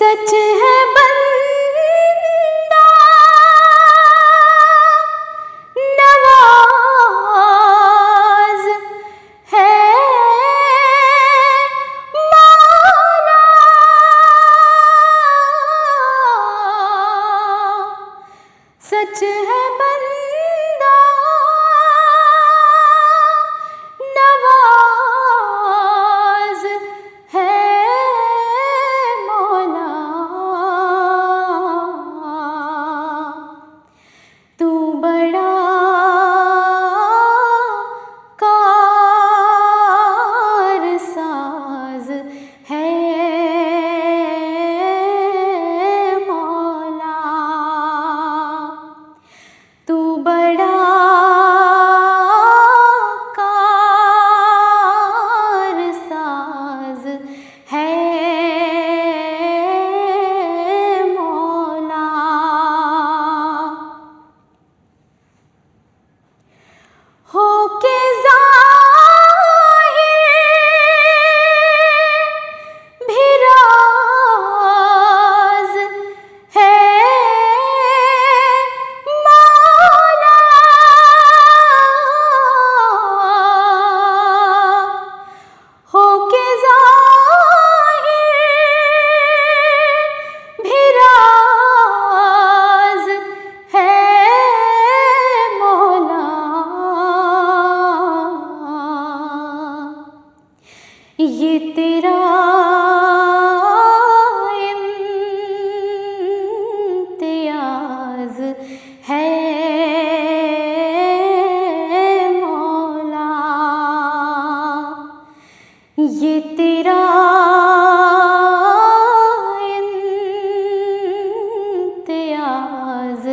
सच है बंदा नवाज है मौला। सच है बंदा नवाज है मौला। तू बड़ा कारसाज है मौला। तू बड़ा कारसाज है मौला। होके ज़ाहिर भी राज़ है मौला। होके ज़ाहिर भी राज़ है मौला। ये तेरा इम्तियाज़ है मौला। ये तेरा इम्तियाज़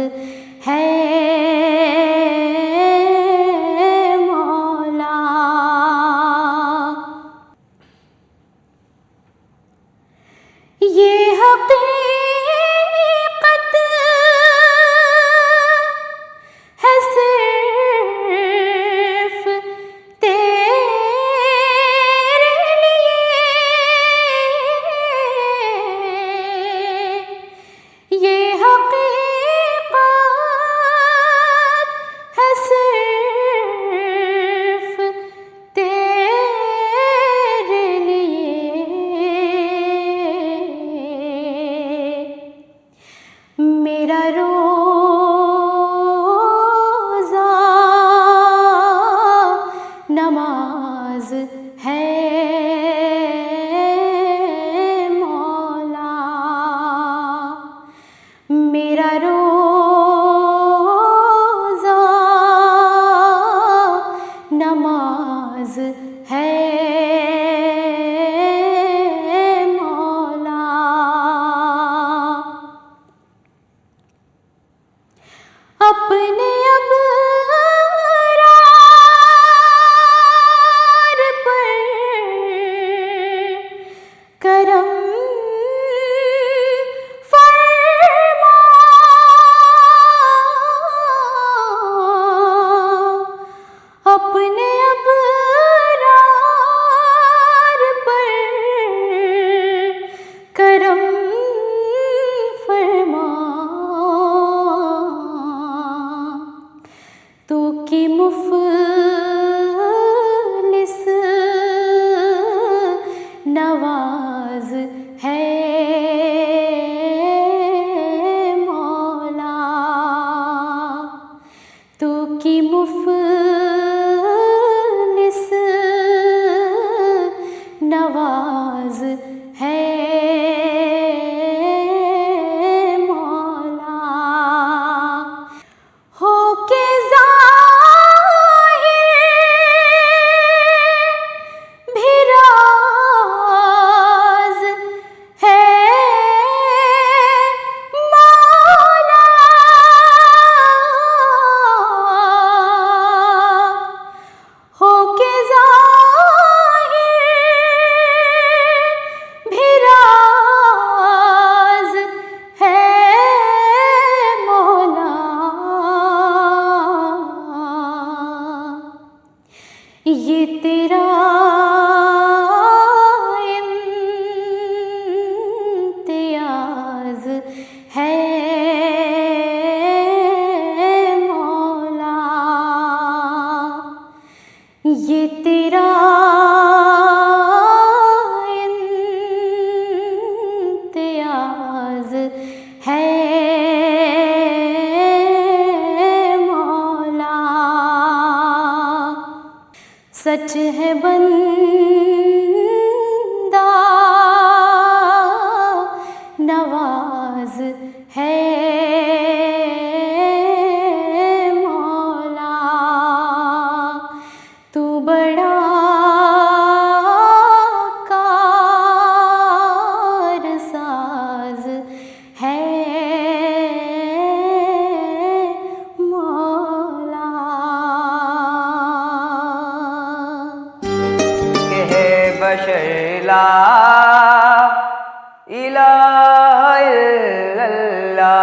है मौला। ये हकीकत है सिर्फ तेरे लिए। ये हकीकत है सिर्फ तेरे लिए। मेरा रोज़ा नमाज है मौला। मेरा रोज़ा नमाज है मौला। अपने अबरार पर करम फरमा। अपने अबरार पर करम फरमा। तू की मुफलिस नवाज है मौला। तू की मुफलिस नवाज है है मौला। सच है बंदा नवाज है मौला। तू बड़ा कारसाज है मौला। कहे बशर ला इलाहा इल्लल्लाह,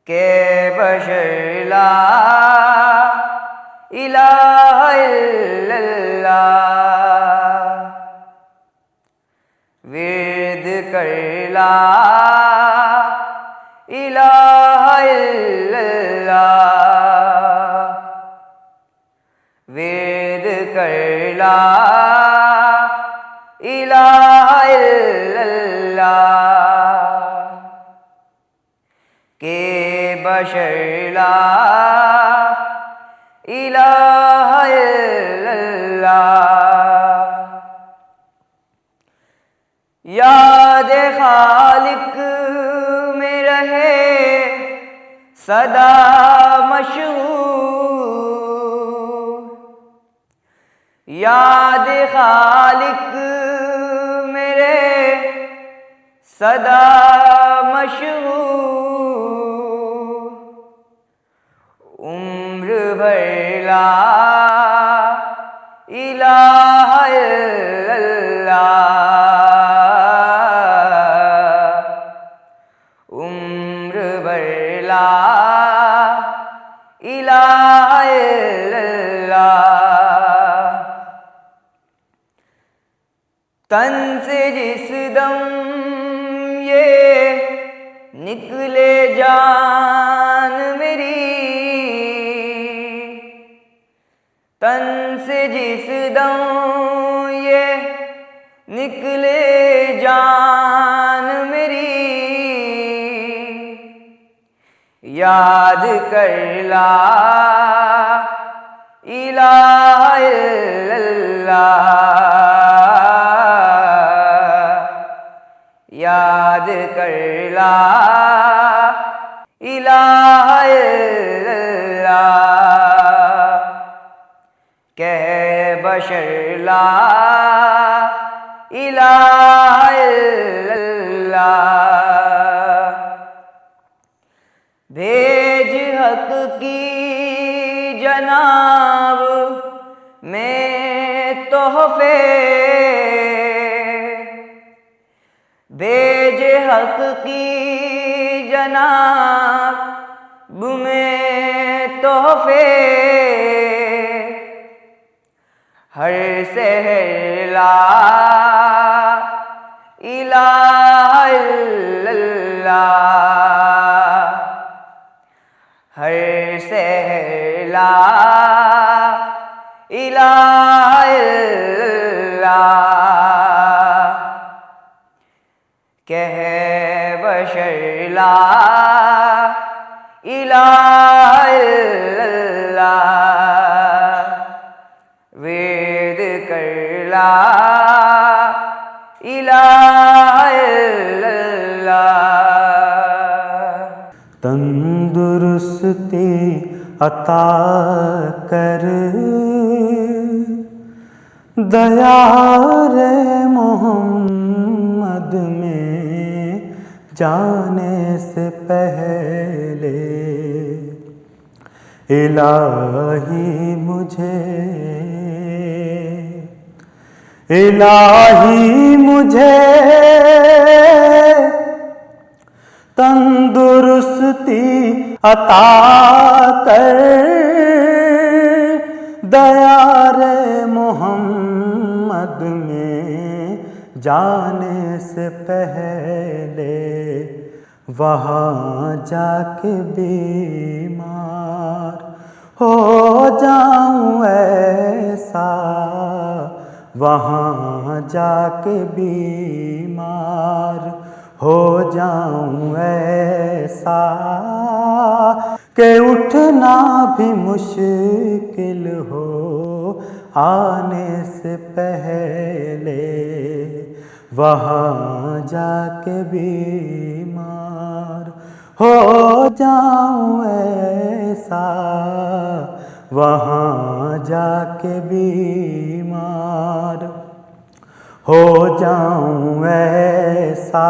के बशर ला इलाहा इल्लल्लाह, विर्द कर ला इलाहा इल्लल्लाह, वेद कर ला इलाहा इल्लल्लाह, के बशर ला इलाहा इल्लल्लाह। याद खालिक में रहे सदा मशहूर, याद खालिक मेरे सदा मशहूर। उम्र भर ला इलाहा इल्लल्लाह, उम्र भर ला इलाहा इल्लल्लाह। तन से जिस दम ये निकले जान मेरी, तन से जिस दम ये निकले जान मेरी, याद कर ला इलाहा इल्लल्लाह, याद कर ला इलाहा इल्लल्लाह, कह बशर ला इलाहा इल्लल्लाह। भेज हक की जनाब में तोहफे, भेज हक की जनाब में तोहफे। हर सहर ला इलाहा इल्लल्लाह, हर सहर ला इलाहा इल्लल्लाह, कह बशर ला इलाहा इल्लल्लाह, वेद कर ला इलाहा इल्लल्लाह। तंदुरुस्ती अता कर दया रे मोहम्मद में जाने से पहले। इलाही मुझे तंदुरुस्ती अता कर दया रे मोहम्मद में जाने से पहले। वहाँ जाके बीमार हो जाऊं ऐसा वहाँ जाके बीमार हो जाऊं ऐसा कि उठना भी मुश्किल हो आने से पहले, वहाँ जाके बीमार हो जाऊं ऐसा, वहाँ जाके बीमार हो जाऊं ऐसा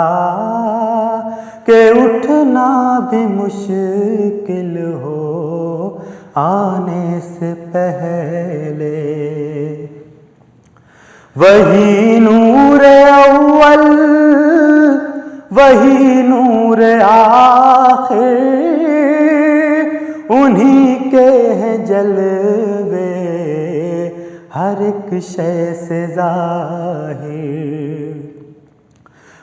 कि उठना भी मुश्किल हो आने से पहले। वही नूर अव्वल वही नूर आखिर, उन्हीं के हैं जलवे हर एक शय से ज़ाहिर।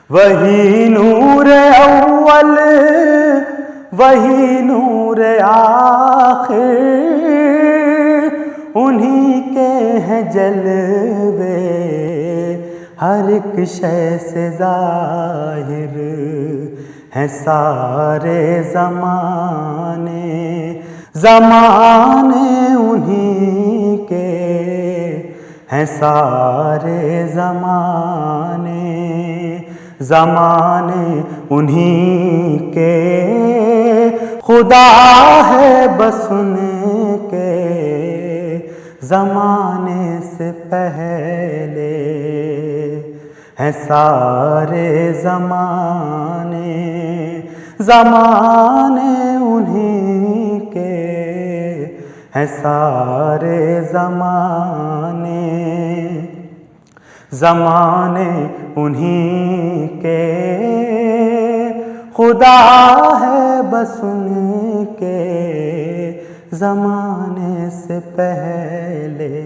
वही नूर अव्वल वही नूर आखिर, उन्हीं के हैं जलवे हर एक शय से ज़ाहिर। हैं सारे ज़माने ज़माने उन्हीं के, हैं सारे ज़माने ज़माने उन्हीं के, खुदा है बस उनके ज़माने से पहले। हैं सारे ज़माने ज़माने उन्हीं के, हैं सारे ज़माने ज़माने उन्हीं के, खुदा है बस उनके ज़माने से पहले।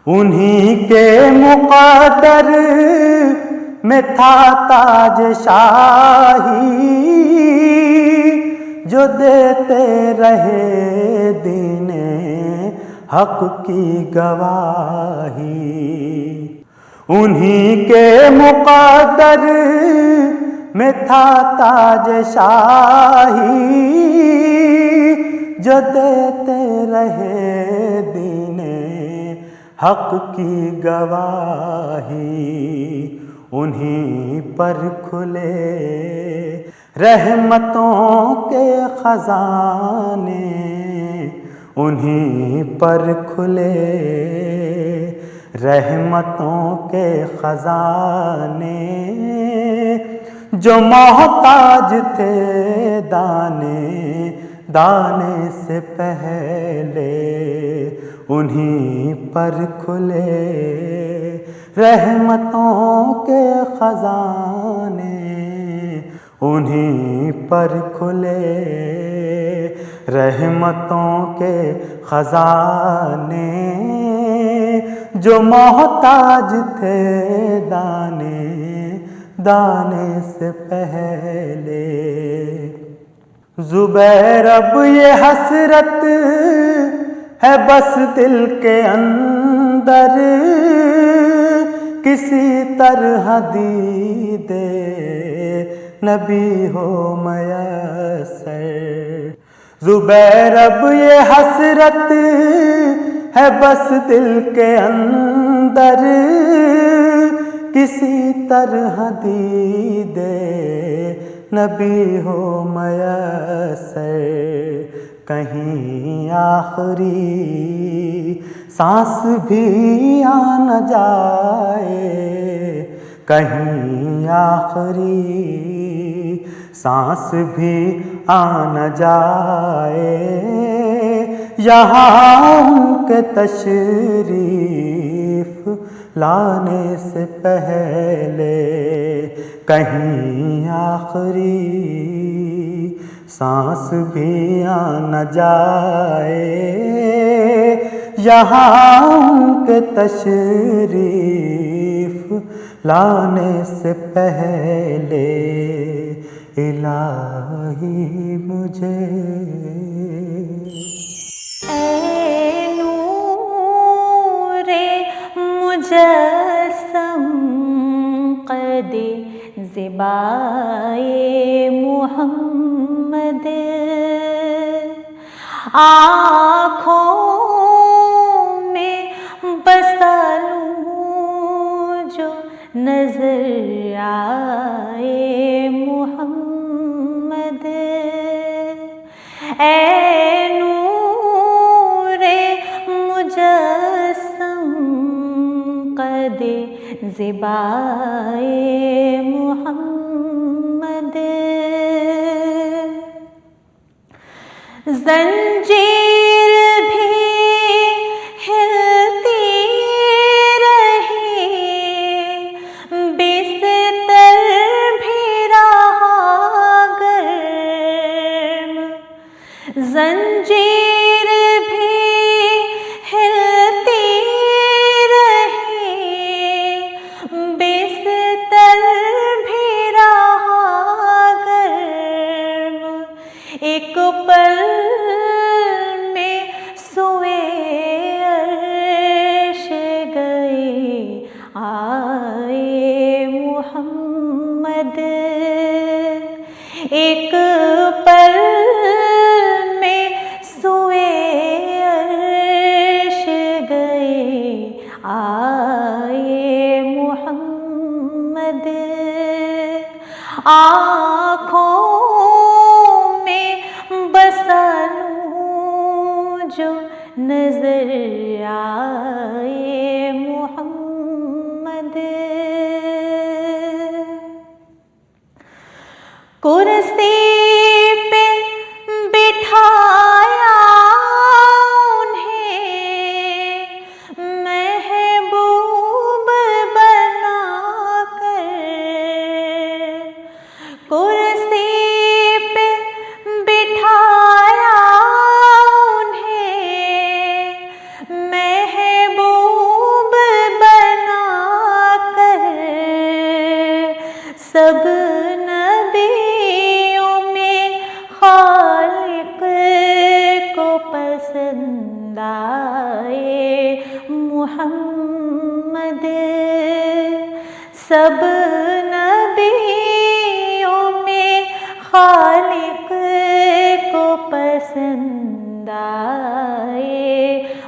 उन्हीं के मुक़द्दर में था ताज शाही, जो देते रहे दीने हक की गवाही। उन्हीं के मुक़द्दर में था ताज शाही, जो देते रहे दीने हक की गवाही। उन्हीं पर खुले रहमतों के खजाने, उन्हीं पर खुले रहमतों के खजाने, जो मोहताज थे दाने दाने से पहले। उन्हीं पर खुले रहमतों के खजाने, उन्हीं पर खुले रहमतों के खजाने, जो मोहताज थे दाने दाने से पहले। ज़ुबैर अब ये हसरत है बस दिल के अंदर, किसी तरह दीदे नबी हो मयस्सर। ज़ुबैर अब ये हसरत है बस दिल के अंदर, किसी तरह दीदे नबी हो मयस्सर। कहीं आखिरी सांस भी आ न जाए, कहीं आखिरी सांस भी आ न जाए, यहाँ उनके तशरीफ लाने से पहले। कहीं आखिरी सांस भी आ न जाए, यहाँ उनके तशरीफ लाने से पहले। इलाही मुझे ऐ नूरे मुजस्सम क़दे ज़िबाए मुहम्मद, आँखों में बसा लूँ जो नजर आए मुहम्मद। ऐ नूरे मुजस्सम क़दे ज़िबाए मुहम्मद, ज़ंजीर भी हिलती रही, बिस्तर भी रहा गर्म, ज़ंजीर भी हिलती रही, बिस्तर भी रहा गर्म, एक पल में सोए अर्श गए आए मुहम्मद, एक पल में सोए अर्श गए आए मुहम्मद। आँखों में बसा लूँ जो नजर आए मुहम्मद। कुर्सी पे बिठाया उन्हें महबूब बनाकर, कुर्सी पे बिठाया उन्हें महबूब बनाकर, सब नबियों में खालिक को पसंद आए मुहम्मद, सब नबियों में खालिक को पसंद आए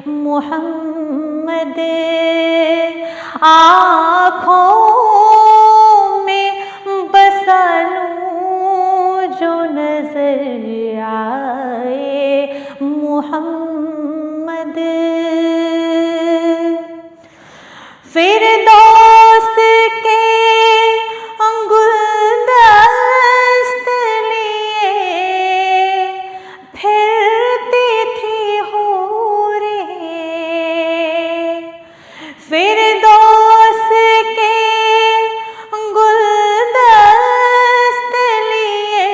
मुहम्मद। आँखों में बसा लूँ जो नजर आए मुहम्मद। फिरदौस के गुलदस्त लिए फिरती थी हूरें, फिरदौस के गुलदस्त लिए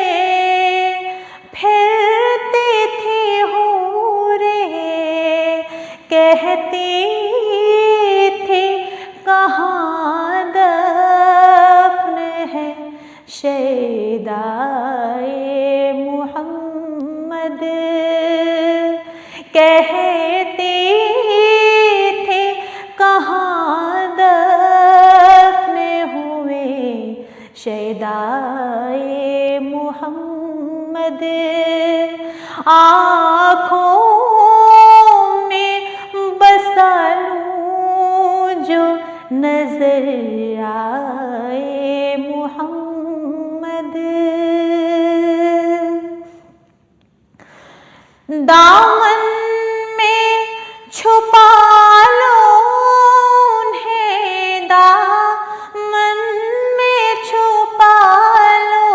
फिरती थी हूरें, कहती थी कहाँ दफ्न है शैदाए मुहम्मद, कहती थी कहाँ दफ्न हुए शैदाए मुहम्मद। आँखों में बसा लूँ जो नजर आए मुहम्मद। दामन में छुपा लो उन्हें, दामन में छुपा लो,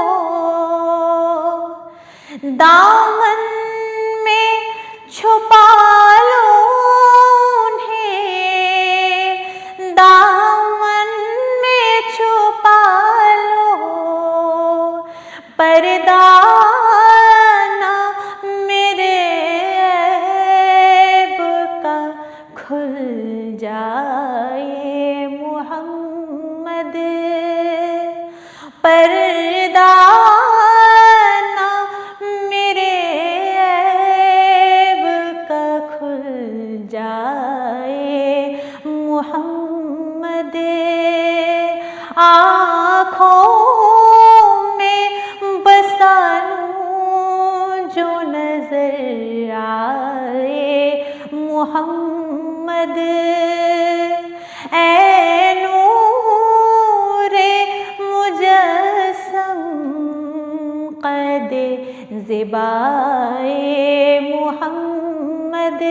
दामन में छुपा लो उन्हें, दामन में छुपा लो, पर्दा ना मेरे ऐब का खुल जाए मुहम्मद, पर्दा ना मेरे ऐब का खुल जाए मुहम्मद। आँखों में बसा लूं जो नजर आए मोहम्मद। ऐ नूरे मुजस्सम क़द ज़िबाए मोहम्मद।